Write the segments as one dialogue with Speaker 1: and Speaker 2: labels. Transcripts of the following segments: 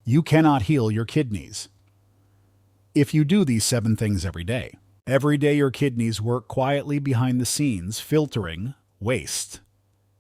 Speaker 1: You cannot heal your kidneys if you do these 7 things every day. Every day your kidneys work quietly behind the scenes, filtering waste,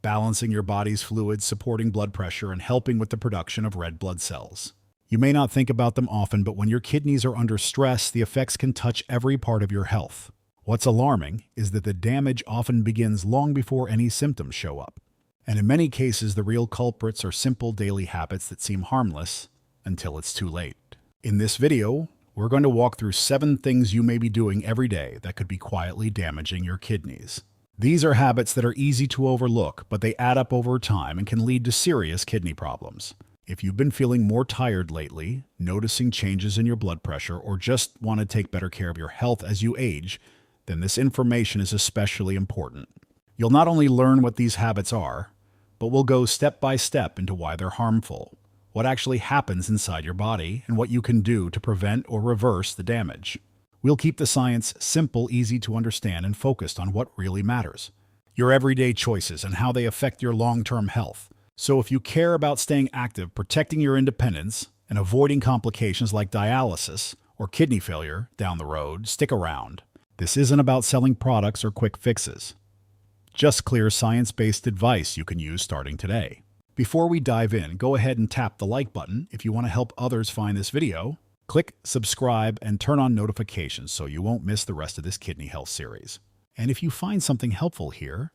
Speaker 1: balancing your body's fluids, supporting blood pressure, and helping with the production of red blood cells. You may not think about them often, but when your kidneys are under stress, the effects can touch every part of your health. What's alarming is that the damage often begins long before any symptoms show up. And in many cases, the real culprits are simple daily habits that seem harmless until it's too late. In this video, we're going to walk through 7 things you may be doing every day that could be quietly damaging your kidneys. These are habits that are easy to overlook, but they add up over time and can lead to serious kidney problems. If you've been feeling more tired lately, noticing changes in your blood pressure, or just want to take better care of your health as you age, then this information is especially important. You'll not only learn what these habits are, but we'll go step by step into why they're harmful, what actually happens inside your body, and what you can do to prevent or reverse the damage. We'll keep the science simple, easy to understand, and focused on what really matters: your everyday choices and how they affect your long-term health. So if you care about staying active, protecting your independence, and avoiding complications like dialysis or kidney failure down the road, stick around. This isn't about selling products or quick fixes. Just clear science-based advice you can use starting today. Before we dive in, go ahead and tap the like button if you want to help others find this video. Click subscribe and turn on notifications so you won't miss the rest of this kidney health series. And if you find something helpful here,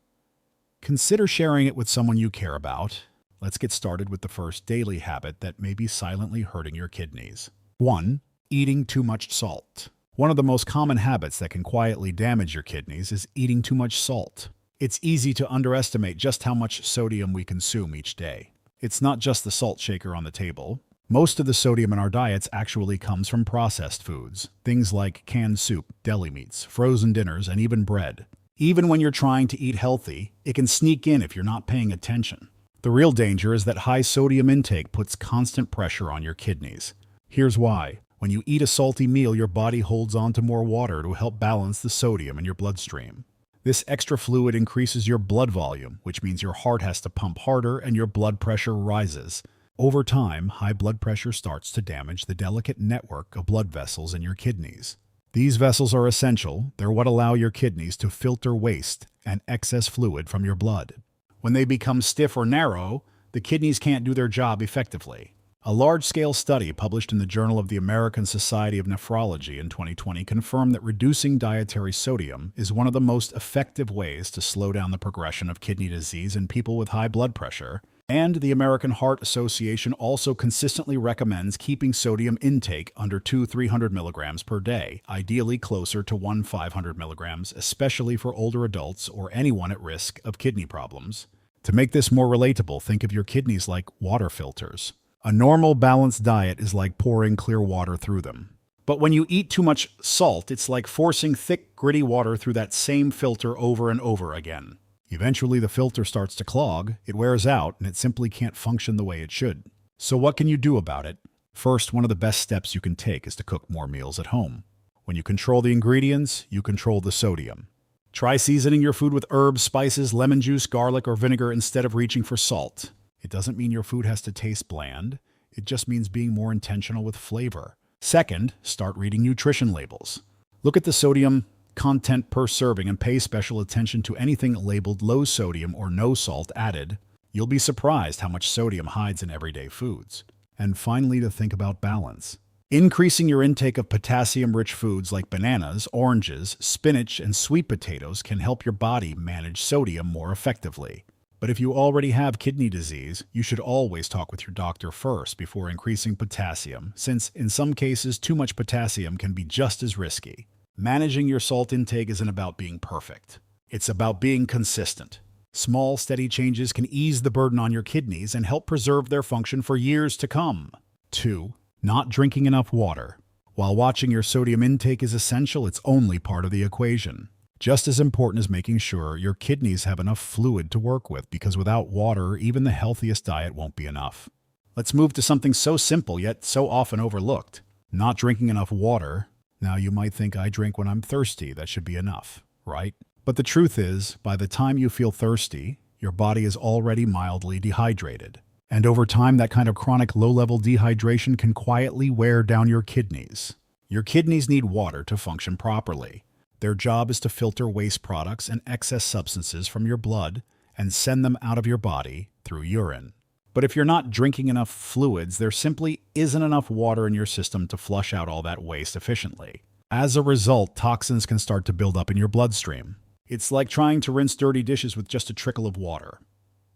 Speaker 1: consider sharing it with someone you care about. Let's get started with the first daily habit that may be silently hurting your kidneys. 1. Eating too much salt. One of the most common habits that can quietly damage your kidneys is eating too much salt. It's easy to underestimate just how much sodium we consume each day. It's not just the salt shaker on the table. Most of the sodium in our diets actually comes from processed foods, things like canned soup, deli meats, frozen dinners, and even bread. Even when you're trying to eat healthy, it can sneak in if you're not paying attention. The real danger is that high sodium intake puts constant pressure on your kidneys. Here's why. When you eat a salty meal, your body holds on to more water to help balance the sodium in your bloodstream. This extra fluid increases your blood volume, which means your heart has to pump harder and your blood pressure rises. Over time, high blood pressure starts to damage the delicate network of blood vessels in your kidneys. These vessels are essential. They're what allow your kidneys to filter waste and excess fluid from your blood. When they become stiff or narrow, the kidneys can't do their job effectively. A large-scale study published in the Journal of the American Society of Nephrology in 2020 confirmed that reducing dietary sodium is one of the most effective ways to slow down the progression of kidney disease in people with high blood pressure. And the American Heart Association also consistently recommends keeping sodium intake under 200-300 milligrams per day, ideally closer to 100-500 milligrams, especially for older adults or anyone at risk of kidney problems. To make this more relatable, think of your kidneys like water filters. A normal, balanced diet is like pouring clear water through them. But when you eat too much salt, it's like forcing thick, gritty water through that same filter over and over again. Eventually, the filter starts to clog, it wears out, and it simply can't function the way it should. So what can you do about it? First, one of the best steps you can take is to cook more meals at home. When you control the ingredients, you control the sodium. Try seasoning your food with herbs, spices, lemon juice, garlic, or vinegar instead of reaching for salt. It doesn't mean your food has to taste bland. It just means being more intentional with flavor. Second, start reading nutrition labels. Look at the sodium content per serving and pay special attention to anything labeled low sodium or no salt added. You'll be surprised how much sodium hides in everyday foods. And finally, to think about balance. Increasing your intake of potassium-rich foods like bananas, oranges, spinach, and sweet potatoes can help your body manage sodium more effectively. But if you already have kidney disease, you should always talk with your doctor first before increasing potassium, since in some cases too much potassium can be just as risky. Managing your salt intake isn't about being perfect. It's about being consistent. Small, steady changes can ease the burden on your kidneys and help preserve their function for years to come. 2. Not drinking enough water. While watching your sodium intake is essential, it's only part of the equation. Just as important as making sure your kidneys have enough fluid to work with, because without water, even the healthiest diet won't be enough. Let's move to something so simple yet so often overlooked. Not drinking enough water. Now you might think, I drink when I'm thirsty, that should be enough, right? But the truth is, by the time you feel thirsty, your body is already mildly dehydrated. And over time, that kind of chronic low-level dehydration can quietly wear down your kidneys. Your kidneys need water to function properly. Their job is to filter waste products and excess substances from your blood and send them out of your body through urine. But if you're not drinking enough fluids, there simply isn't enough water in your system to flush out all that waste efficiently. As a result, toxins can start to build up in your bloodstream. It's like trying to rinse dirty dishes with just a trickle of water.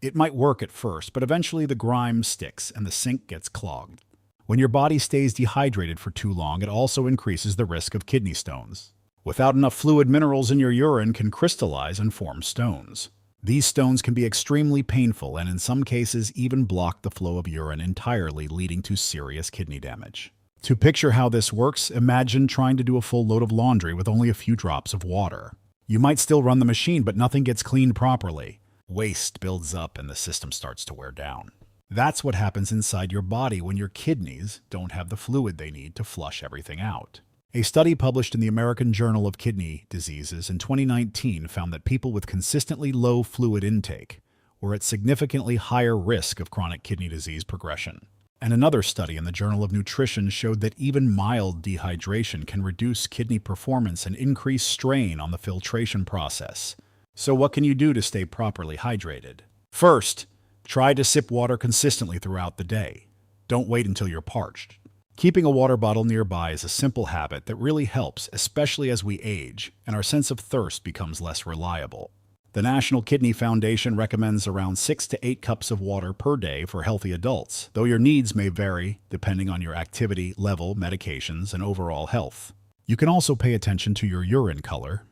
Speaker 1: It might work at first, but eventually the grime sticks and the sink gets clogged. When your body stays dehydrated for too long, it also increases the risk of kidney stones. Without enough fluid, minerals in your urine can crystallize and form stones. These stones can be extremely painful and in some cases even block the flow of urine entirely, leading to serious kidney damage. To picture how this works, imagine trying to do a full load of laundry with only a few drops of water. You might still run the machine, but nothing gets cleaned properly. Waste builds up and the system starts to wear down. That's what happens inside your body when your kidneys don't have the fluid they need to flush everything out. A study published in the American Journal of Kidney Diseases in 2019 found that people with consistently low fluid intake were at significantly higher risk of chronic kidney disease progression. And another study in the Journal of Nutrition showed that even mild dehydration can reduce kidney performance and increase strain on the filtration process. So what can you do to stay properly hydrated? First, try to sip water consistently throughout the day. Don't wait until you're parched. Keeping a water bottle nearby is a simple habit that really helps, especially as we age and our sense of thirst becomes less reliable. The National Kidney Foundation recommends around 6 to 8 cups of water per day for healthy adults, though your needs may vary depending on your activity level, medications, and overall health. You can also pay attention to your urine color.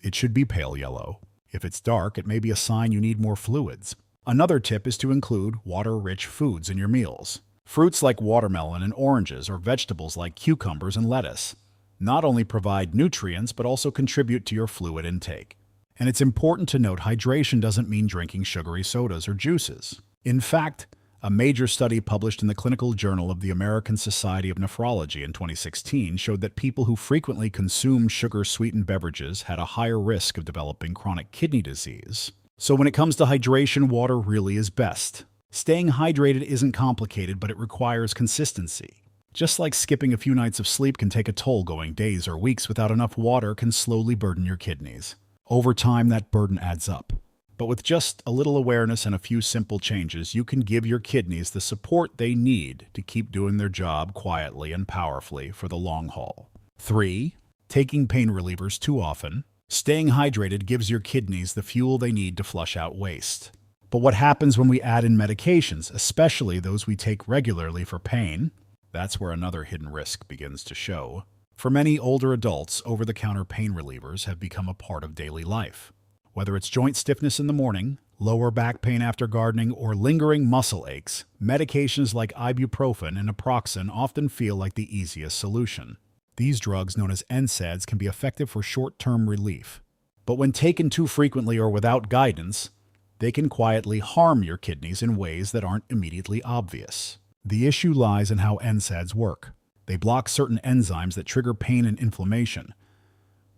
Speaker 1: It should be pale yellow. If it's dark, it may be a sign you need more fluids. Another tip is to include water-rich foods in your meals. Fruits like watermelon and oranges, or vegetables like cucumbers and lettuce, not only provide nutrients but also contribute to your fluid intake. And it's important to note hydration doesn't mean drinking sugary sodas or juices. In fact, a major study published in the Clinical Journal of the American Society of Nephrology in 2016 showed that people who frequently consumed sugar-sweetened beverages had a higher risk of developing chronic kidney disease. So when it comes to hydration, water really is best. Staying hydrated isn't complicated, but it requires consistency. Just like skipping a few nights of sleep can take a toll, going days or weeks without enough water can slowly burden your kidneys. Over time, that burden adds up. But with just a little awareness and a few simple changes, you can give your kidneys the support they need to keep doing their job quietly and powerfully for the long haul. 3. Taking pain relievers too often. Staying hydrated gives your kidneys the fuel they need to flush out waste. But what happens when we add in medications, especially those we take regularly for pain? That's where another hidden risk begins to show. For many older adults, over-the-counter pain relievers have become a part of daily life. Whether it's joint stiffness in the morning, lower back pain after gardening, or lingering muscle aches, medications like ibuprofen and naproxen often feel like the easiest solution. These drugs, known as NSAIDs, can be effective for short-term relief. But when taken too frequently or without guidance, they can quietly harm your kidneys in ways that aren't immediately obvious. The issue lies in how NSAIDs work. They block certain enzymes that trigger pain and inflammation.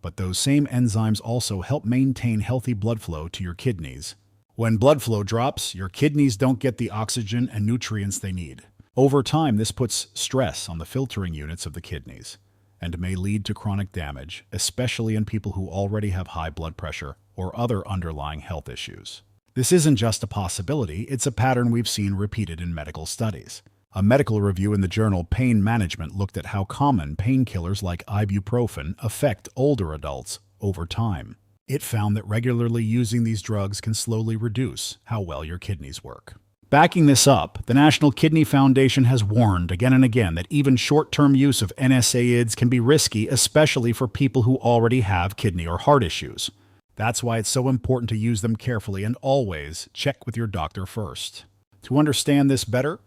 Speaker 1: But those same enzymes also help maintain healthy blood flow to your kidneys. When blood flow drops, your kidneys don't get the oxygen and nutrients they need. Over time, this puts stress on the filtering units of the kidneys and may lead to chronic damage, especially in people who already have high blood pressure or other underlying health issues. This isn't just a possibility, it's a pattern we've seen repeated in medical studies. A medical review in the journal Pain Management looked at how common painkillers like ibuprofen affect older adults over time. It found that regularly using these drugs can slowly reduce how well your kidneys work. Backing this up, the National Kidney Foundation has warned again and again that even short-term use of NSAIDs can be risky, especially for people who already have kidney or heart issues. That's why it's so important to use them carefully and always check with your doctor first. To understand this better,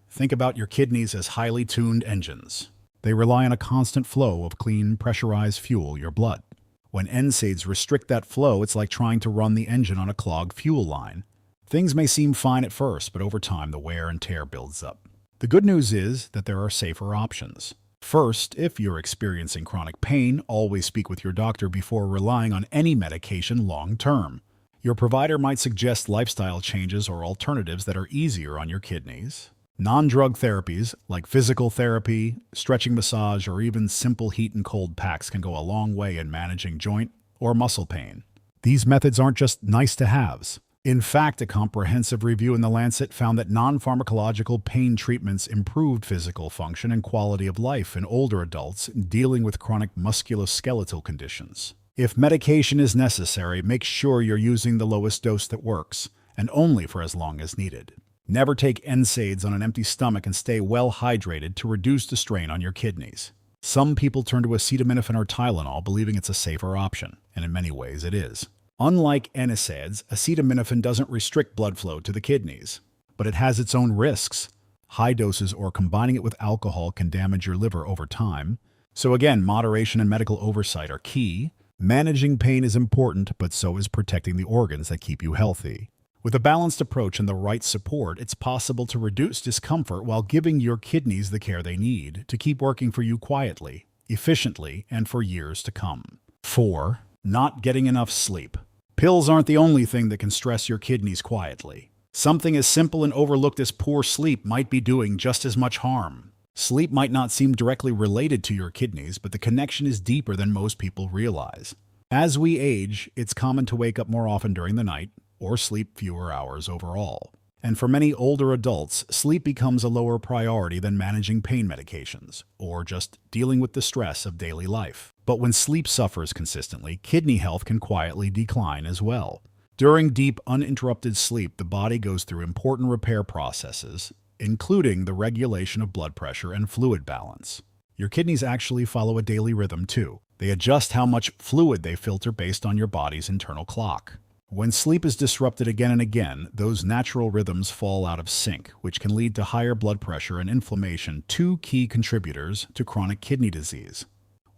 Speaker 1: think about your kidneys as highly tuned engines. They rely on a constant flow of clean, pressurized fuel, your blood. When NSAIDs restrict that flow, it's like trying to run the engine on a clogged fuel line. Things may seem fine at first, but over time the wear and tear builds up. The good news is that there are safer options. First, if you're experiencing chronic pain, always speak with your doctor before relying on any medication long term. Your provider might suggest lifestyle changes or alternatives that are easier on your kidneys. Non-drug therapies like physical therapy, stretching massage, or even simple heat and cold packs can go a long way in managing joint or muscle pain. These methods aren't just nice-to-haves. In fact, a comprehensive review in The Lancet found that non-pharmacological pain treatments improved physical function and quality of life in older adults dealing with chronic musculoskeletal conditions. If medication is necessary, make sure you're using the lowest dose that works, and only for as long as needed. Never take NSAIDs on an empty stomach and stay well hydrated to reduce the strain on your kidneys. Some people turn to acetaminophen or Tylenol believing it's a safer option, and in many ways it is. Unlike NSAIDs, acetaminophen doesn't restrict blood flow to the kidneys, but it has its own risks. High doses or combining it with alcohol can damage your liver over time. So again, moderation and medical oversight are key. Managing pain is important, but so is protecting the organs that keep you healthy. With a balanced approach and the right support, it's possible to reduce discomfort while giving your kidneys the care they need to keep working for you quietly, efficiently, and for years to come. 4. Not getting enough sleep. Pills aren't the only thing that can stress your kidneys quietly. Something as simple and overlooked as poor sleep might be doing just as much harm. Sleep might not seem directly related to your kidneys, but the connection is deeper than most people realize. As we age, it's common to wake up more often during the night, or sleep fewer hours overall. And for many older adults, sleep becomes a lower priority than managing pain medications, or just dealing with the stress of daily life. But when sleep suffers consistently, kidney health can quietly decline as well. During deep, uninterrupted sleep, the body goes through important repair processes, including the regulation of blood pressure and fluid balance. Your kidneys actually follow a daily rhythm too. They adjust how much fluid they filter based on your body's internal clock. When sleep is disrupted again and again, those natural rhythms fall out of sync, which can lead to higher blood pressure and inflammation, two key contributors to chronic kidney disease.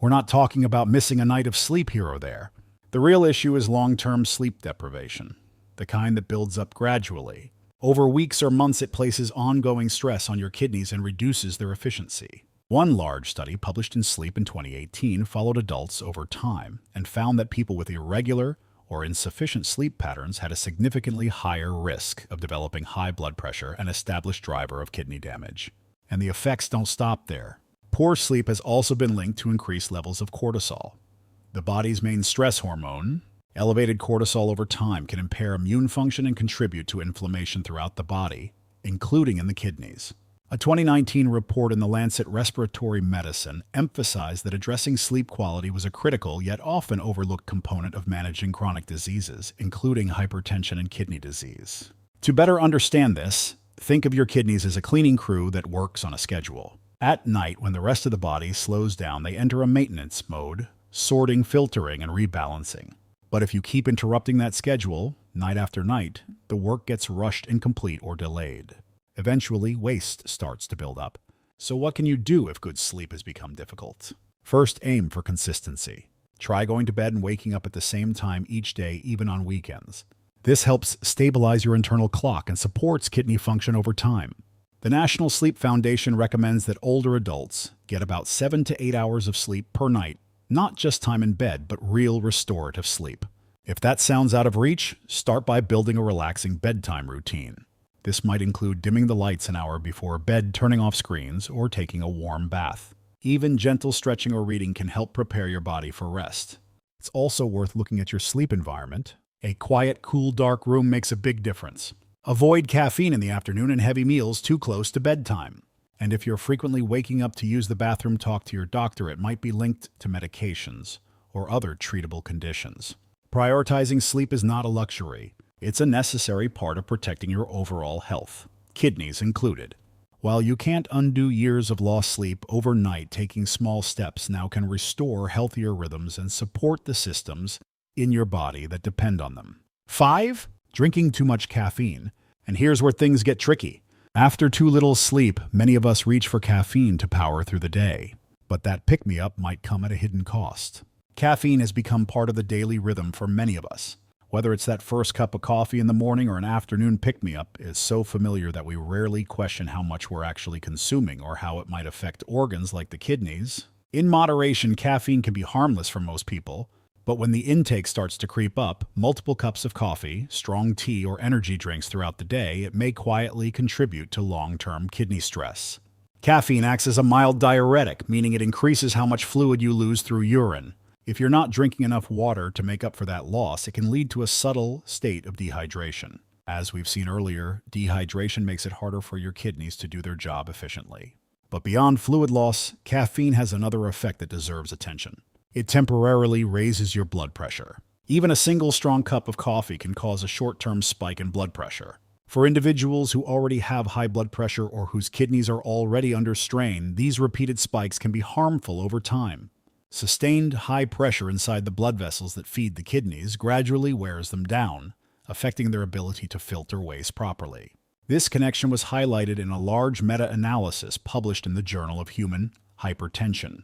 Speaker 1: We're not talking about missing a night of sleep here or there. The real issue is long-term sleep deprivation, the kind that builds up gradually. Over weeks or months, it places ongoing stress on your kidneys and reduces their efficiency. One large study published in Sleep in 2018 followed adults over time and found that people with irregular or insufficient sleep patterns had a significantly higher risk of developing high blood pressure, an established driver of kidney damage. And the effects don't stop there. Poor sleep has also been linked to increased levels of cortisol, the body's main stress hormone. Elevated cortisol over time can impair immune function and contribute to inflammation throughout the body, including in the kidneys. A 2019 report in The Lancet Respiratory Medicine emphasized that addressing sleep quality was a critical yet often overlooked component of managing chronic diseases, including hypertension and kidney disease. To better understand this, think of your kidneys as a cleaning crew that works on a schedule. At night, when the rest of the body slows down, they enter a maintenance mode, sorting, filtering, and rebalancing. But if you keep interrupting that schedule, night after night, the work gets rushed, incomplete, or delayed. Eventually, waste starts to build up. So what can you do if good sleep has become difficult? First, aim for consistency. Try going to bed and waking up at the same time each day, even on weekends. This helps stabilize your internal clock and supports kidney function over time. The National Sleep Foundation recommends that older adults get about 7 to 8 hours of sleep per night, not just time in bed, but real restorative sleep. If that sounds out of reach, start by building a relaxing bedtime routine. This might include dimming the lights an hour before bed, turning off screens, or taking a warm bath. Even gentle stretching or reading can help prepare your body for rest. It's also worth looking at your sleep environment. A quiet, cool, dark room makes a big difference. Avoid caffeine in the afternoon and heavy meals too close to bedtime. And if you're frequently waking up to use the bathroom, talk to your doctor. It might be linked to medications or other treatable conditions. Prioritizing sleep is not a luxury. It's a necessary part of protecting your overall health, kidneys included. While you can't undo years of lost sleep overnight, taking small steps now can restore healthier rhythms and support the systems in your body that depend on them. 5. Drinking too much caffeine. And here's where things get tricky. After too little sleep, many of us reach for caffeine to power through the day. But that pick-me-up might come at a hidden cost. Caffeine has become part of the daily rhythm for many of us. Whether it's that first cup of coffee in the morning or an afternoon pick-me-up, is so familiar that we rarely question how much we're actually consuming or how it might affect organs like the kidneys. In moderation, caffeine can be harmless for most people, But when the intake starts to creep up, multiple cups of coffee, strong tea, or energy drinks throughout the day, it may quietly contribute to long-term kidney stress. Caffeine acts as a mild diuretic, meaning it increases how much fluid you lose through urine. If you're not drinking enough water to make up for that loss, it can lead to a subtle state of dehydration. As we've seen earlier, dehydration makes it harder for your kidneys to do their job efficiently. But beyond fluid loss, caffeine has another effect that deserves attention. It temporarily raises your blood pressure. Even a single strong cup of coffee can cause a short-term spike in blood pressure. For individuals who already have high blood pressure or whose kidneys are already under strain, these repeated spikes can be harmful over time. Sustained high pressure inside the blood vessels that feed the kidneys gradually wears them down, affecting their ability to filter waste properly. This connection was highlighted in a large meta-analysis published in the Journal of Human Hypertension,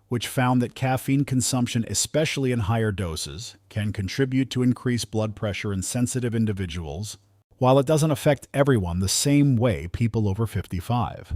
Speaker 1: which found that caffeine consumption, especially in higher doses, can contribute to increased blood pressure in sensitive individuals, while it doesn't affect everyone the same way people over 55.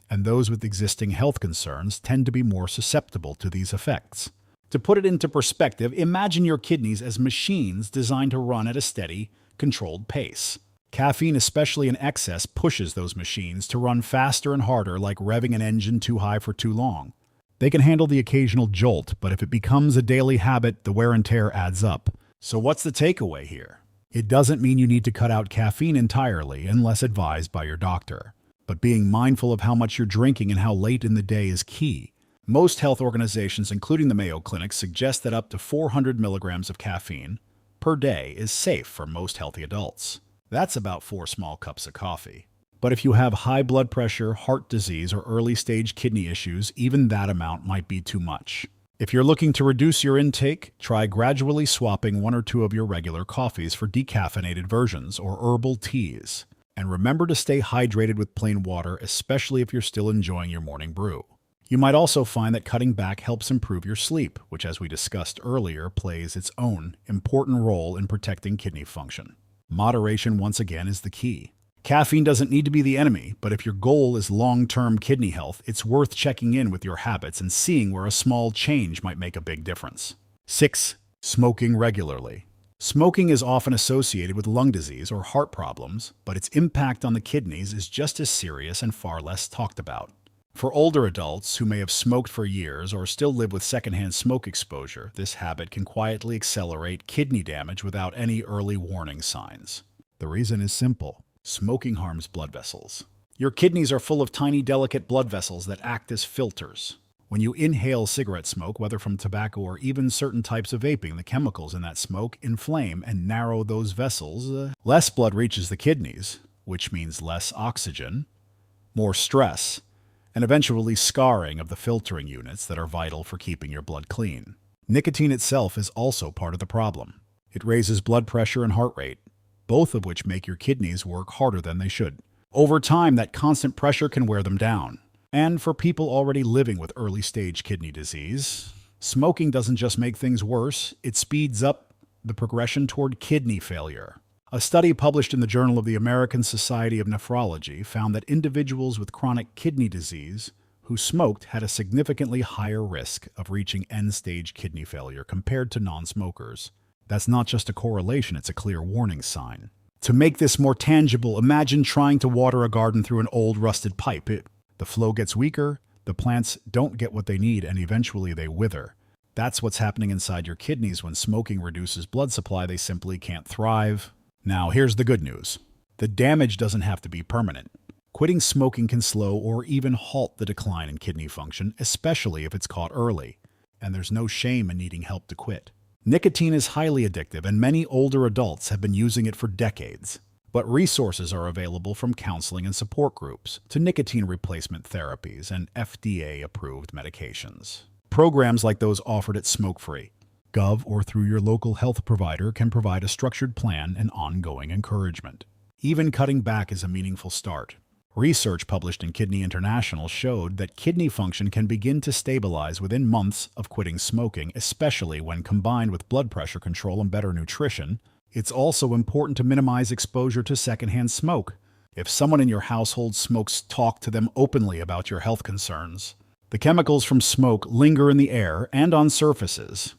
Speaker 1: And those with existing health concerns tend to be more susceptible to these effects. To put it into perspective, imagine your kidneys as machines designed to run at a steady, controlled pace. Caffeine, especially in excess, pushes those machines to run faster and harder, like revving an engine too high for too long. They can handle the occasional jolt, but if it becomes a daily habit, the wear and tear adds up. So what's the takeaway here? It doesn't mean you need to cut out caffeine entirely unless advised by your doctor. But being mindful of how much you're drinking and how late in the day is key. Most health organizations, including the Mayo Clinic, suggest that up to 400 milligrams of caffeine per day is safe for most healthy adults. That's about 4 small cups of coffee. But if you have high blood pressure, heart disease, or early-stage kidney issues, even that amount might be too much. If you're looking to reduce your intake, try gradually swapping 1 or 2 of your regular coffees for decaffeinated versions or herbal teas. And remember to stay hydrated with plain water, especially if you're still enjoying your morning brew. You might also find that cutting back helps improve your sleep, which, as we discussed earlier, plays its own important role in protecting kidney function. Moderation, once again, is the key. Caffeine doesn't need to be the enemy, but if your goal is long-term kidney health, it's worth checking in with your habits and seeing where a small change might make a big difference. 6. Smoking regularly. Smoking is often associated with lung disease or heart problems, but its impact on the kidneys is just as serious and far less talked about. For older adults who may have smoked for years or still live with secondhand smoke exposure, this habit can quietly accelerate kidney damage without any early warning signs. The reason is simple. Smoking harms blood vessels. Your kidneys are full of tiny, delicate blood vessels that act as filters. When you inhale cigarette smoke, whether from tobacco or even certain types of vaping, the chemicals in that smoke inflame and narrow those vessels. Less blood reaches the kidneys, which means less oxygen, more stress, and eventually scarring of the filtering units that are vital for keeping your blood clean. Nicotine itself is also part of the problem. It raises blood pressure and heart rate, both of which make your kidneys work harder than they should. Over time, that constant pressure can wear them down. And for people already living with early-stage kidney disease, smoking doesn't just make things worse, it speeds up the progression toward kidney failure. A study published in the Journal of the American Society of Nephrology found that individuals with chronic kidney disease who smoked had a significantly higher risk of reaching end-stage kidney failure compared to non-smokers. That's not just a correlation, it's a clear warning sign. To make this more tangible, imagine trying to water a garden through an old rusted pipe. The flow gets weaker, the plants don't get what they need, and eventually they wither. That's what's happening inside your kidneys when smoking reduces blood supply. They simply can't thrive. Now, here's the good news. The damage doesn't have to be permanent. Quitting smoking can slow or even halt the decline in kidney function, especially if it's caught early. And there's no shame in needing help to quit. Nicotine is highly addictive, and many older adults have been using it for decades. But resources are available from counseling and support groups to nicotine replacement therapies and FDA-approved medications. Programs like those offered at Smoke-Free, Gov, or through your local health provider can provide a structured plan and ongoing encouragement. Even cutting back is a meaningful start. Research published in Kidney International showed that kidney function can begin to stabilize within months of quitting smoking, especially when combined with blood pressure control and better nutrition. It's also important to minimize exposure to secondhand smoke. If someone in your household smokes, talk to them openly about your health concerns. The chemicals from smoke linger in the air and on surfaces,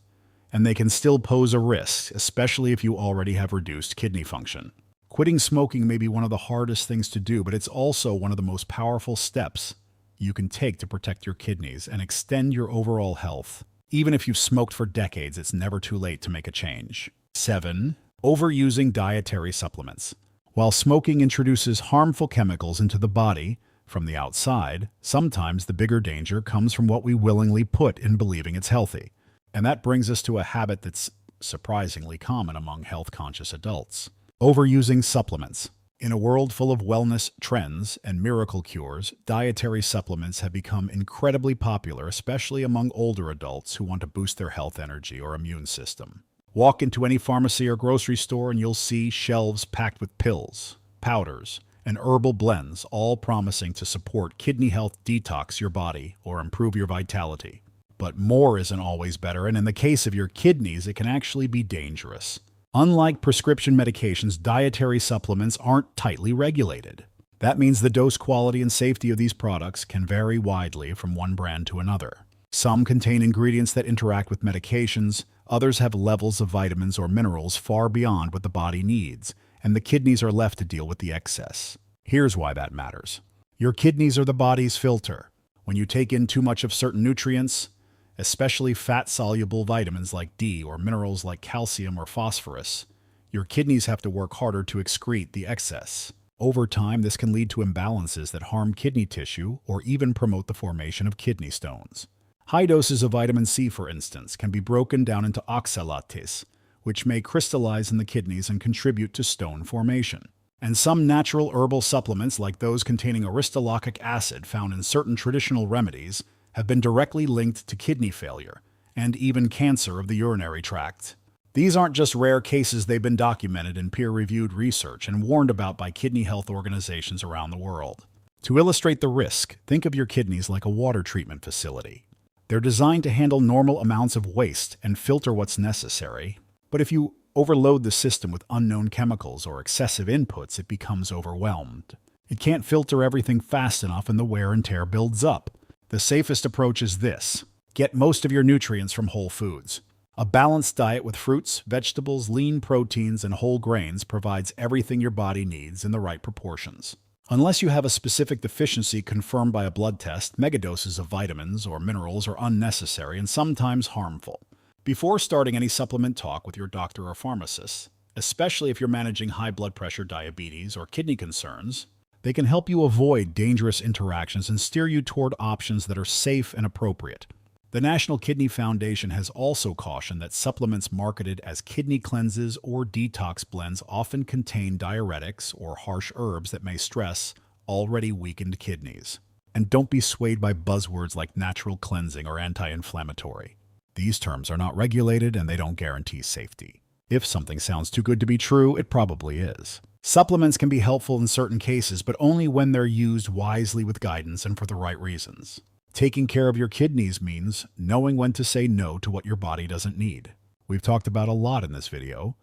Speaker 1: and they can still pose a risk, especially if you already have reduced kidney function. Quitting smoking may be one of the hardest things to do, but it's also one of the most powerful steps you can take to protect your kidneys and extend your overall health. Even if you've smoked for decades, it's never too late to make a change. 7. Overusing dietary supplements. While smoking introduces harmful chemicals into the body from the outside, sometimes the bigger danger comes from what we willingly put in believing it's healthy. And that brings us to a habit that's surprisingly common among health-conscious adults: overusing supplements. In a world full of wellness trends and miracle cures, dietary supplements have become incredibly popular, especially among older adults who want to boost their health, energy, or immune system. Walk into any pharmacy or grocery store and you'll see shelves packed with pills, powders, and herbal blends, all promising to support kidney health, detox your body, or improve your vitality. But more isn't always better, and in the case of your kidneys, it can actually be dangerous. Unlike prescription medications, dietary supplements aren't tightly regulated. That means the dose quality and safety of these products can vary widely from one brand to another. Some contain ingredients that interact with medications, others have levels of vitamins or minerals far beyond what the body needs, and the kidneys are left to deal with the excess. Here's why that matters. Your kidneys are the body's filter. When you take in too much of certain nutrients, especially fat-soluble vitamins like D or minerals like calcium or phosphorus, your kidneys have to work harder to excrete the excess. Over time, this can lead to imbalances that harm kidney tissue or even promote the formation of kidney stones. High doses of vitamin C, for instance, can be broken down into oxalates, which may crystallize in the kidneys and contribute to stone formation. And some natural herbal supplements, like those containing aristolochic acid found in certain traditional remedies, have been directly linked to kidney failure and even cancer of the urinary tract. These aren't just rare cases, they've been documented in peer-reviewed research and warned about by kidney health organizations around the world. To illustrate the risk, think of your kidneys like a water treatment facility. They're designed to handle normal amounts of waste and filter what's necessary, but if you overload the system with unknown chemicals or excessive inputs, it becomes overwhelmed. It can't filter everything fast enough and the wear and tear builds up. The safest approach is this: get most of your nutrients from whole foods. A balanced diet with fruits, vegetables, lean proteins, and whole grains provides everything your body needs in the right proportions. Unless you have a specific deficiency confirmed by a blood test, megadoses of vitamins or minerals are unnecessary and sometimes harmful. Before starting any supplement talk with your doctor or pharmacist, especially if you're managing high blood pressure, diabetes, or kidney concerns, they can help you avoid dangerous interactions and steer you toward options that are safe and appropriate. The National Kidney Foundation has also cautioned that supplements marketed as kidney cleanses or detox blends often contain diuretics or harsh herbs that may stress already weakened kidneys. And don't be swayed by buzzwords like natural cleansing or anti-inflammatory. These terms are not regulated and they don't guarantee safety. If something sounds too good to be true, it probably is. Supplements can be helpful in certain cases, but only when they're used wisely with guidance and for the right reasons. Taking care of your kidneys means knowing when to say no to what your body doesn't need. We've talked about a lot in this video.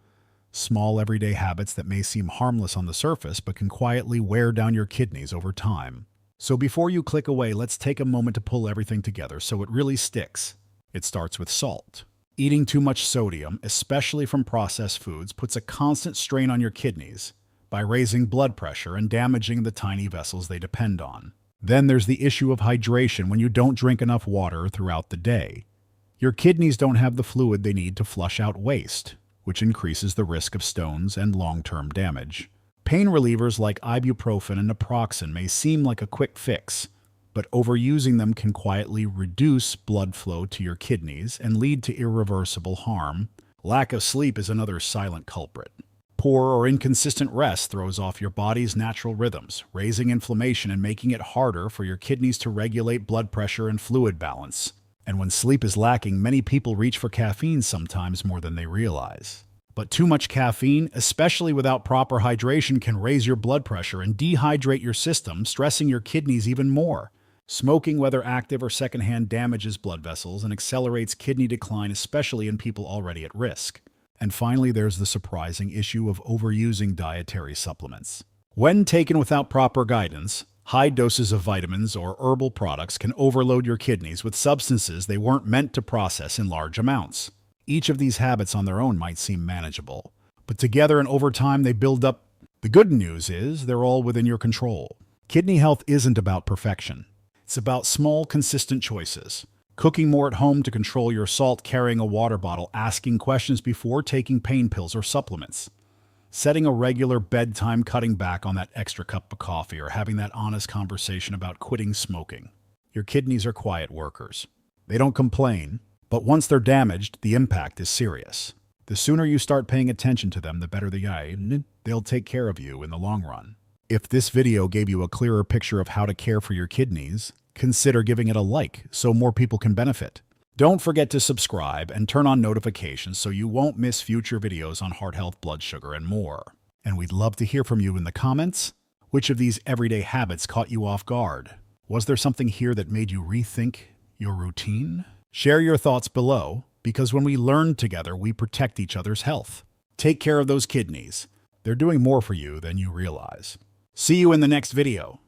Speaker 1: Small everyday habits that may seem harmless on the surface, but can quietly wear down your kidneys over time. So before you click away, let's take a moment to pull everything together so it really sticks. It starts with salt. Eating too much sodium, especially from processed foods, puts a constant strain on your kidneys by raising blood pressure and damaging the tiny vessels they depend on. Then there's the issue of hydration. When you don't drink enough water throughout the day, your kidneys don't have the fluid they need to flush out waste, which increases the risk of stones and long-term damage. Pain relievers like ibuprofen and naproxen may seem like a quick fix, but overusing them can quietly reduce blood flow to your kidneys and lead to irreversible harm. Lack of sleep is another silent culprit. Poor or inconsistent rest throws off your body's natural rhythms, raising inflammation and making it harder for your kidneys to regulate blood pressure and fluid balance. And when sleep is lacking, many people reach for caffeine, sometimes more than they realize. But too much caffeine, especially without proper hydration, can raise your blood pressure and dehydrate your system, stressing your kidneys even more. Smoking, whether active or secondhand, damages blood vessels and accelerates kidney decline, especially in people already at risk. And finally, there's the surprising issue of overusing dietary supplements. When taken without proper guidance, high doses of vitamins or herbal products can overload your kidneys with substances they weren't meant to process in large amounts. Each of these habits on their own might seem manageable, but together and over time they build up. The good news is they're all within your control. Kidney health isn't about perfection. It's about small, consistent choices. Cooking more at home to control your salt, carrying a water bottle, asking questions before taking pain pills or supplements. Setting a regular bedtime, cutting back on that extra cup of coffee, or having that honest conversation about quitting smoking. Your kidneys are quiet workers. They don't complain, but once they're damaged, the impact is serious. The sooner you start paying attention to them, the better they'll take care of you in the long run. If this video gave you a clearer picture of how to care for your kidneys, consider giving it a like so more people can benefit. Don't forget to subscribe and turn on notifications so you won't miss future videos on heart health, blood sugar, and more. And we'd love to hear from you in the comments. Which of these everyday habits caught you off guard? Was there something here that made you rethink your routine? Share your thoughts below, because when we learn together, we protect each other's health. Take care of those kidneys. They're doing more for you than you realize. See you in the next video.